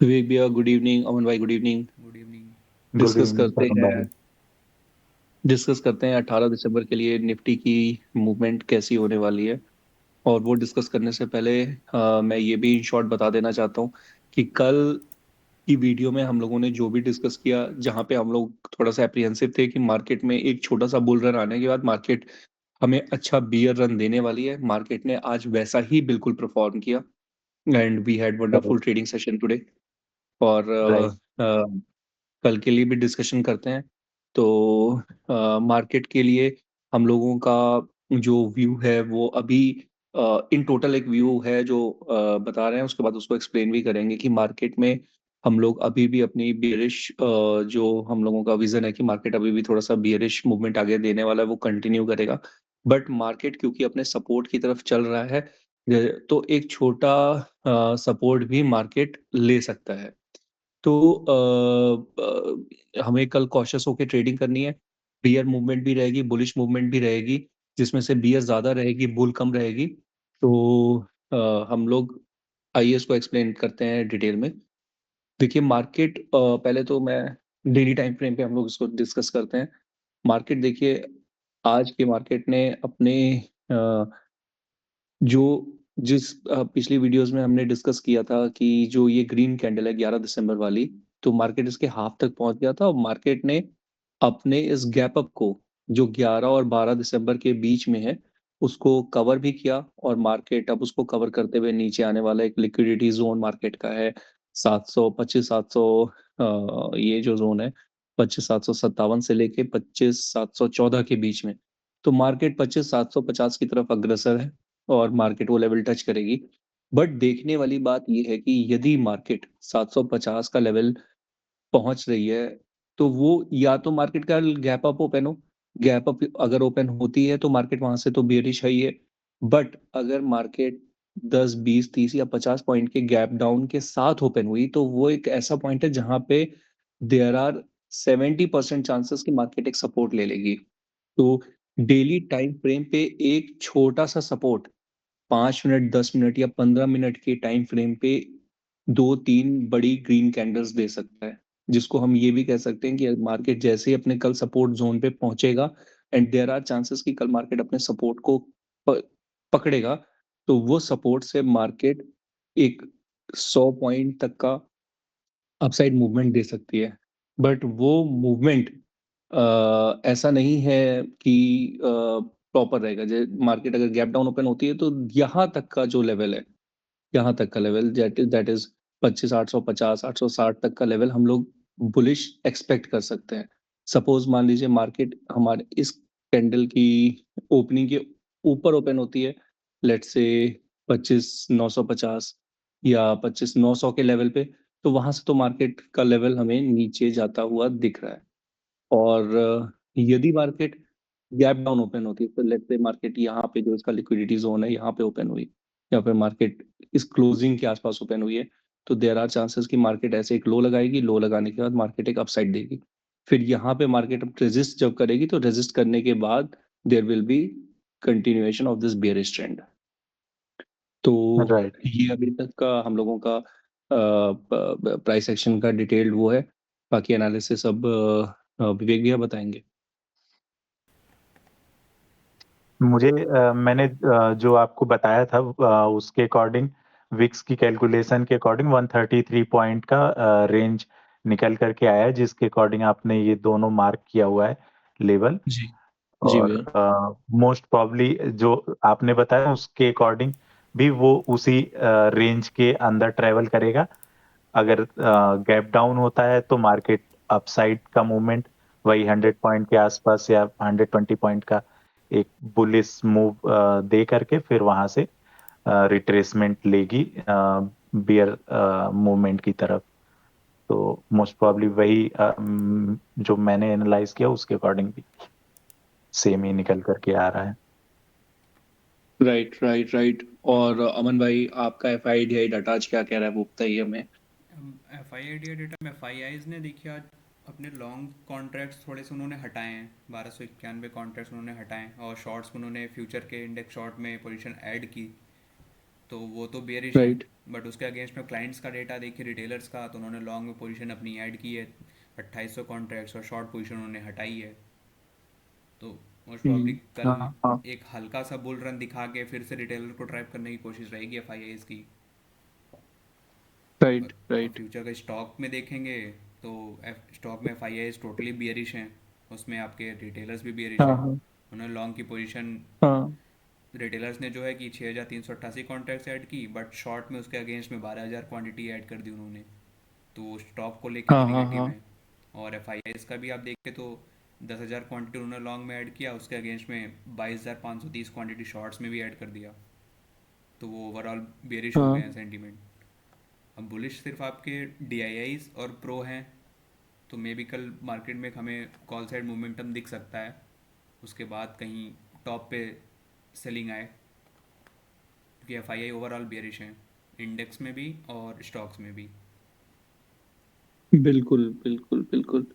विवेक भैया good evening. Aman भाई good evening. Good evening. Good discuss evening करते तरुण हैं भाई। डिस्कस करते हैं 18 दिसंबर के लिए निफ्टी की मूवमेंट कैसी होने वाली है। और वो डिस्कस करने से पहले मैं ये भी इन शॉर्ट बता देना चाहता हूँ कि कल की वीडियो में हम लोगों ने जो भी डिस्कस किया, जहाँ पे हम लोग थोड़ा सा एप्रीहेंसिव थे कि मार्केट में एक छोटा सा बुल रन आने के बाद मार्केट हमें अच्छा बियर रन देने वाली है, मार्केट ने आज वैसा ही बिल्कुल परफॉर्म किया। And we had wonderful trading session today. और राइट। कल के लिए भी डिस्कशन करते हैं। तो मार्केट के लिए हम लोगों का जो व्यू है वो अभी इन टोटल एक व्यू है जो बता रहे हैं, उसके बाद उसको एक्सप्लेन भी करेंगे कि मार्केट में हम लोग अभी भी अपनी बियरिश जो हम लोगों का विजन है कि मार्केट अभी भी थोड़ा सा बियरिश मूवमेंट आगे देने वाला है, वो कंटिन्यू करेगा। बट मार्केट क्योंकि अपने सपोर्ट की तरफ चल रहा है, तो एक छोटा सपोर्ट भी मार्केट ले सकता है। तो हमें कल कॉशियस होकर ट्रेडिंग करनी है। बियर मूवमेंट भी रहेगी, बुलिश मूवमेंट भी रहेगी, जिसमें से बियर ज्यादा रहेगी, बुल कम रहेगी। तो हम लोग आइए इसको एक्सप्लेन करते हैं डिटेल में। देखिए मार्केट, पहले तो मैं डेली टाइम फ्रेम पे हम लोग इसको डिस्कस करते हैं। मार्केट देखिए, आज की मार्केट ने अपने अ, जो जिस पिछली वीडियोस में हमने डिस्कस किया था कि जो ये ग्रीन कैंडल है 11 दिसंबर वाली, तो मार्केट इसके हाफ तक पहुंच गया था और मार्केट ने अपने इस गैप अप को, जो 11 और 12 दिसंबर के बीच में है, उसको कवर भी किया। और मार्केट अब उसको कवर करते हुए नीचे आने वाला एक लिक्विडिटी जोन मार्केट का है 700 25 700, ये जो जोन है 25,757 से लेके 25,714 के बीच में। तो मार्केट 25,750 की तरफ अग्रसर है और मार्केट वो लेवल टच करेगी। बट देखने वाली बात यह है कि यदि मार्केट 750 का लेवल पहुंच रही है, तो वो या तो मार्केट का गैप अप ओपन हो, गैप अप अगर ओपन होती है तो मार्केट वहां से तो बेरिश है ही है। बट अगर मार्केट 10 20 30 या 50 पॉइंट के गैप डाउन के साथ ओपन हुई, तो वो एक ऐसा पॉइंट है जहां पे देयर आर 70% चांसेस कि मार्केट एक सपोर्ट ले लेगी। तो डेली टाइम फ्रेम पे एक छोटा सा सपोर्ट 5 मिनट 10 मिनट या 15 मिनट के टाइम फ्रेम पे दो तीन बड़ी ग्रीन कैंडल्स दे सकता है, जिसको हम ये भी कह सकते हैं कि मार्केट जैसे ही अपने कल सपोर्ट जोन पे पहुंचेगा, एंड देयर आर चांसेस कि कल मार्केट अपने सपोर्ट को प, पकड़ेगा, तो वो सपोर्ट से मार्केट एक 100 पॉइंट तक का अपसाइड मूवमेंट दे सकती है। बट वो मूवमेंट ऐसा नहीं है कि प्रॉपर रहेगा। जैसे मार्केट अगर गैप डाउन ओपन होती है तो यहाँ तक का जो लेवल है, यहाँ तक का लेवल दैट इज 25,850 860 तक का लेवल हम लोग बुलिश एक्सपेक्ट कर सकते हैं। सपोज मान लीजिए मार्केट हमारे इस कैंडल की ओपनिंग के ऊपर ओपन होती है, लेट से 25,950 या 25,900 के लेवल पे, तो वहां से तो मार्केट का लेवल हमें नीचे जाता हुआ दिख रहा है। और यदि मार्केट गैप डाउन ओपन होती है, तो लेट्स से मार्केट यहाँ पे जो इसका लिक्विडिटी जोन है यहाँ पे ओपन हुई, या फिर मार्केट इस क्लोजिंग के आसपास ओपन हुई है, तो देर आर चांसेस कि मार्केट ऐसे एक लो लगाएगी, लो लगाने के बाद मार्केट एक अपसाइड देगी। फिर यहाँ पे मार्केट अब रेजिस्ट जब करेगी, तो रेजिस्ट करने के बाद there will be continuation of this bearish trend. तो राइट। ये अभी तक का हम लोगों का प्राइस एक्शन का डिटेल्ड वो है। बाकी एनालिसिस अब विवेक भैया बताएंगे। मुझे मैंने जो आपको बताया था उसके अकॉर्डिंग, विक्स की कैलकुलेशन के अकॉर्डिंग 133 पॉइंट का रेंज निकल करके आया है, जिसके अकॉर्डिंग आपने ये दोनों मार्क किया हुआ है लेवल। जी जी और भैया। मोस्ट प्रॉब्ली जो आपने बताया उसके अकॉर्डिंग भी वो उसी रेंज के अंदर ट्रेवल करेगा। अगर गैप डाउन होता है तो मार्केट अपसाइड का मूवमेंट वही 100 पॉइंट के आसपास या 120 पॉइंट का एक बुलिश मूव दे करके फिर वहां से रिट्रेसमेंट लेगी बियर मूवमेंट की तरफ। तो मोस्ट प्रॉब्ली वही जो मैंने एनालाइज किया उसके अकॉर्डिंग भी सेम ही निकल करके आ रहा है। Right right right. और अमन भाई, आपका F I D I data आज क्या कह रहा है, वो बताइए हमें। F I I D data में एफ आई आईज ने देखिए आज अपने लॉन्ग कॉन्ट्रैक्ट्स थोड़े से उन्होंने हटाए हैं। 1291 कॉन्ट्रैक्ट्स उन्होंने हटाए हैं और शॉर्ट्स उन्होंने फ्यूचर के इंडेक्स शॉर्ट में पोजीशन ऐड की। तो वो तो बेयरिश हैं, राइट बट उसके अगेंस्ट में क्लाइंट्स का डेटा देखिए रिटेलर्स का, तो उन्होंने लॉन्ग में पोजीशन अपनी ऐड की है 2800 कॉन्ट्रैक्ट्स, और शॉर्ट पोजीशन उन्होंने हटाई है। तो मोस्ट प्रॉब्ली कल हाँ हाँ एक हल्का सा बुल रन दिखा के फिर से रिटेलर को ट्रैप करने की कोशिश रहेगी एफ की। राइट और राइट फ्यूचर का स्टॉक में देखेंगे तो स्टॉक में एफ टोटली बियरिश हैं, उसमें आपके रिटेलर्स भी बियरिश हाँ हैं। हाँ उन्होंने लॉन्ग की पोजीशन, हाँ रिटेलर्स ने जो है कि 6388 कॉन्ट्रैक्ट्स ऐड की, बट शॉर्ट में उसके अगेंस्ट में 12000 क्वांटिटी ऐड कर दी उन्होंने, तो वो स्टॉक को लेके भी हाँ हाँ निगेटिव हाँ है। और एफ का भी आप देखें तो 10,000 क्वांटिटी उन्होंने लॉन्ग में ऐड किया, उसके अगेंस्ट में 22,530 क्वांटिटी शॉर्ट्स में भी ऐड कर दिया, तो वो ओवरऑल बेरिश हो गए हाँ हैं सेंटीमेंट। अब बुलिश सिर्फ आपके डी और प्रो हैं, तो मे बी कल मार्केट में हमें कॉल साइड मोमेंटम दिख सकता है, उसके बाद कहीं टॉप पे सेलिंग आए, क्योंकि एफ ओवरऑल बेरिश हैं इंडेक्स में भी और स्टॉक्स में भी। बिल्कुल बिल्कुल बिल्कुल।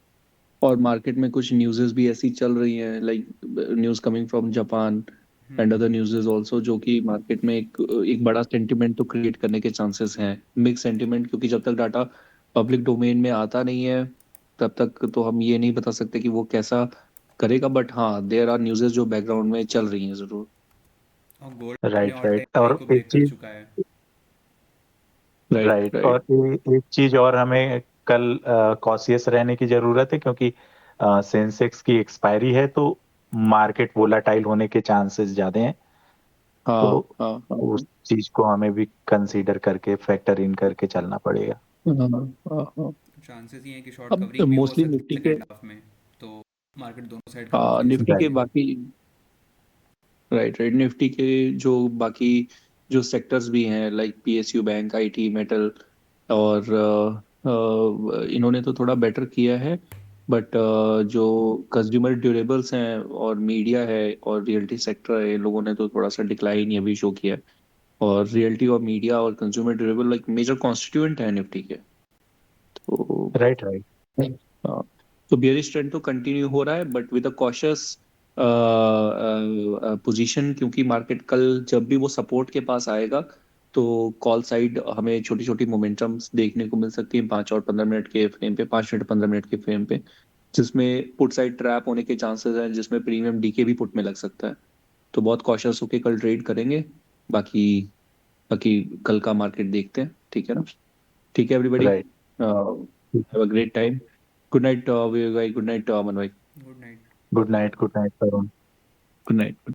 और मार्केट में कुछ न्यूज़ेस भी ऐसी चल रही हैं, like news coming from Japan and hmm. Other न्यूज़ेस also, जो कि मार्केट में एक बड़ा सेंटिमेंट तो क्रिएट करने के चांसेस हैं, मिक्स सेंटिमेंट, क्योंकि जब तक डाटा पब्लिक डोमेन में आता नहीं है तब तक तो हम ये नहीं बता सकते कि वो कैसा करेगा, बट हाँ देयर आर न्यूज़ेस जो बैकग्राउंड में चल रही हैं जरूर। और गोल्ड अपने right all right time high और को एक ब्रेक कर चीज, चुका है। राइट राइट और राइट एक चीज और हमें कल कॉशियस रहने की जरूरत है, क्योंकि सेंसेक्स की एक्सपायरी है, तो मार्केट वोलाटाइल होने के चांसेस ज्यादा हैं। तो हाँ हाँ हाँ उस चीज को हमें भी कंसीडर करके फैक्टर इन करके चलना पड़ेगा। हाँ हाँ हाँ। चांसेस ये हैं कि शॉर्ट अब कवरिंग भी हो मोस्टली सकती निफ्टी है के, सेकेंड हाफ में, तो मार्केट दोनों साइड का लॉस ले निफ्टी सकता के राइट है। बाकी, राइट राइट, निफ्टी के जो बाकी जो सेक्टर्स भी हैं, like PSU bank, IT, metal, और इन्होंने तो थोड़ा बेटर किया है, बट जो कंज्यूमर ड्यूरेबल्स हैं और मीडिया है और रियल्टी सेक्टर है, इन लोगों ने तो थोड़ा सा डिक्लाइन ये भी शो किया है। और रियल्टी और मीडिया और consumer durable like major constituent है निफ्टी के। तो राइट राइट हाँ, तो बियरिश ट्रेंड तो कंटिन्यू हो रहा है, but with a cautious position, क्योंकि मार्केट कल जब भी वो सपोर्ट के पास आएगा तो कॉल साइड हमें छोटी छोटी मोमेंटम्स देखने को मिल सकती है, 5 और 15 मिनट के फ्रेम पे, 5 मिनट 15 मिनट के फ्रेम पे, जिसमें पुट साइड ट्रैप होने के चांसेस हैं, जिसमें प्रीमियम डीके भी पुट में लग सकता है। तो बहुत कॉशियस होके कल ट्रेड करेंगे। बाकी बाकी कल का मार्केट देखते हैं, ठीक है ना? ठीक है everybody, right. Have a great time. Good night Vivek भाई, गुड नाइट अमन भाई। Good night. Good night, good night. Good night.